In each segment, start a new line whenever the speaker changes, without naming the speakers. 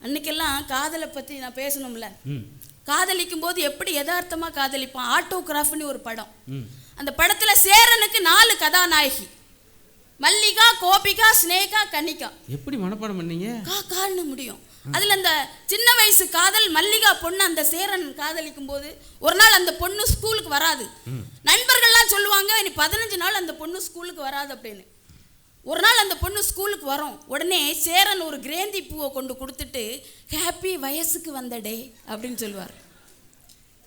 அன்னைக்கெல்லாம் காதலை பற்றி நான் பேசணும்ல. காதலிக்கும் போது எப்படி யதார்த்தமாக காதலிப்பான். ஆட்டோகிராஃப்னு ஒரு படம். அந்த படத்தில் சேரனுக்கு 4 கதாநாயகி, மல்லிகா, கோபிகா, ஸ்னேகா, கன்னிகா.
எப்படி மனப்பாடம் பண்ணீங்க?
கால்னு முடியும். அதில் அந்த சின்ன வயசு காதல் மல்லிகா பொண்ணு அந்த சேரன் காதலிக்கும் போது ஒரு நாள் அந்த பொண்ணு ஸ்கூலுக்கு வராது. நண்பர்கள்லாம் சொல்லுவாங்க இனி 15 நாள் அந்த பொண்ணு ஸ்கூலுக்கு வராது அப்படின்னு. ஒரு நாள் அந்த பொண்ணு ஸ்கூலுக்கு வரும். உடனே சேரன் ஒரு கிரேந்தி பூவை கொண்டு கொடுத்துட்டு ஹாப்பி வயசுக்கு வந்த டே அப்படின்னு சொல்லுவார்.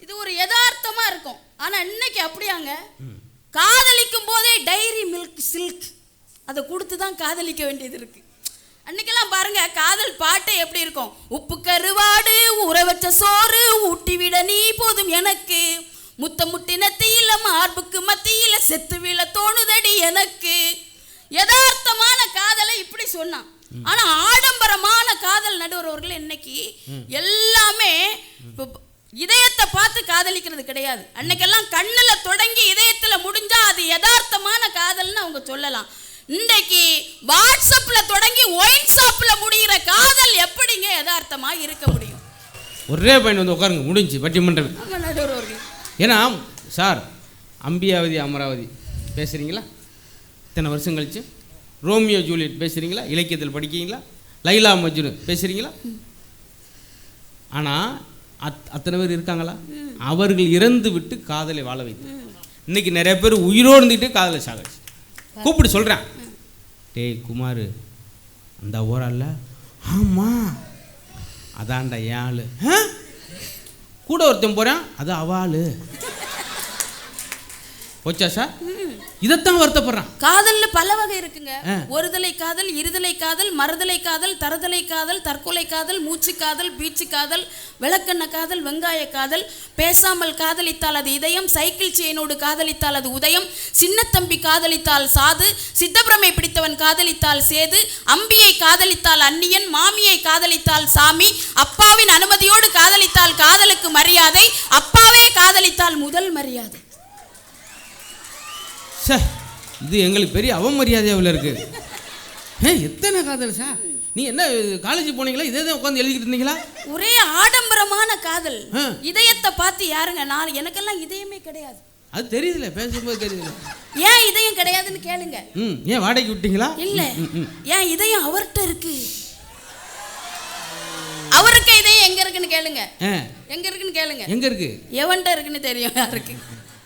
இது ஒரு யதார்த்தமாக இருக்கும். ஆனால் இன்னைக்கு அப்படியாங்க, காதலிக்கும் போதே டைரி மில்க் சில்க் அதை கொடுத்து தான் காதலிக்க வேண்டியது இருக்கு. அன்னைக்கெல்லாம் பாருங்க காதல் பாட்டே எப்படி இருக்கும். உப்பு கருவாடு ஊற வச்ச சோறு ஊட்டி விட நீ போதும் எனக்கு, முத்த முட்டினத்தியில மார்புக்கு மத்தியில செத்து விழ தோணுதடி எனக்கு. யதார்த்தமான காதலை இப்படி சொன்னான். ஆனா ஆடம்பரமான காதல் நடுவர்கள் இன்னைக்கு எல்லாமே இதயத்தை பார்த்து காதலிக்கிறது கிடையாது. அன்னைக்கெல்லாம் கண்ணுல தொடங்கி இதயத்துல முடிஞ்சா அது யதார்த்தமான காதல்னு அவங்க சொல்லலாம். இன்றைக்கு வாட்ஸ்அப்ல தொடங்கி ஒயின் ஷாப்ல முடிகிற காதல் எப்படிங்க யதார்த்தமா இருக்க முடியும்?
ஒரே பையன் வந்து உட்காருங்க, முடிஞ்சு பட்டிமன்றம். ஏன்னா சார் அம்பியாவதி அமராவதி பேசுறீங்களா? இத்தனை வருஷம் கழிச்சு ரோமியோ ஜூலியட் பேசுறீங்களா? இலக்கியத்தில் படிக்கிறீங்களா? லைலா மஜ்னு பேசுறீங்களா? ஆனால் அத்தனை பேர் இருக்காங்களா? அவர்கள் இறந்து விட்டு காதலை வாழ வைத்து இன்னைக்கு நிறைய பேர் உயிரோடு இருந்துக்கிட்டு காதலை சாகடிச்சு கூப்பிட்டு சொல்கிறேன், டேய் குமார் அந்த ஓரால ஆமாம் அதான்டா ஏன் ஆள், கூட ஒருத்தன் போகிறான் அது அவாள் போச்சா சார்? இதைத்தான் வருத்தப்படுறான்.
காதல்ல பல வகை இருக்குங்க. ஒருதலை காதல், இருதலை காதல், மறுதலை காதல், தருதலை காதல், தற்கொலை காதல், மூச்சு காதல், பீச்சு காதல், விளக்கண்ண காதல், வெங்காய காதல், பேசாமல் காதலித்தால் அது இதயம், சைக்கிள் செயினோடு காதலித்தால் அது உதயம், சின்னத்தம்பி காதலித்தால் சாது, சித்தப்பிரமை பிடித்தவன் காதலித்தால் சேது, அம்பியை காதலித்தால் அந்நியன், மாமியை காதலித்தால் சாமி, அப்பாவின் அனுமதியோடு காதலித்தால் காதலுக்கு மரியாதை, அப்பாவே காதலித்தால் முதல் மரியாதை.
சார் இது எங்களுக்கு பெரிய அவமரியாதையாவில் இருக்குது. எத்தனை காதல் சார்? நீ என்ன காலேஜ் போனீங்களா? இதே தான் உட்காந்து எழுதிக்கிட்டு இருந்தீங்களா?
ஒரே ஆடம்பரமான காதல். இதயத்தை பார்த்து யாருங்க? நான் எனக்கெல்லாம் இதயமே கிடையாது.
அது தெரியுதுல, பேசும்போது தெரியுதுல.
ஏன் இதயம் கிடையாதுன்னு கேளுங்க.
ஏன் வாடகைக்கு விட்டீங்களா?
இல்ல, ஏன் இதயம் அவர்கிட்ட இருக்கு. அவருக்கு இதயம் எங்க இருக்குன்னு கேளுங்க. எங்க இருக்குன்னு கேளுங்க.
எங்க இருக்கு?
எவன்கிட்ட இருக்குன்னு தெரியும் யாருக்கு.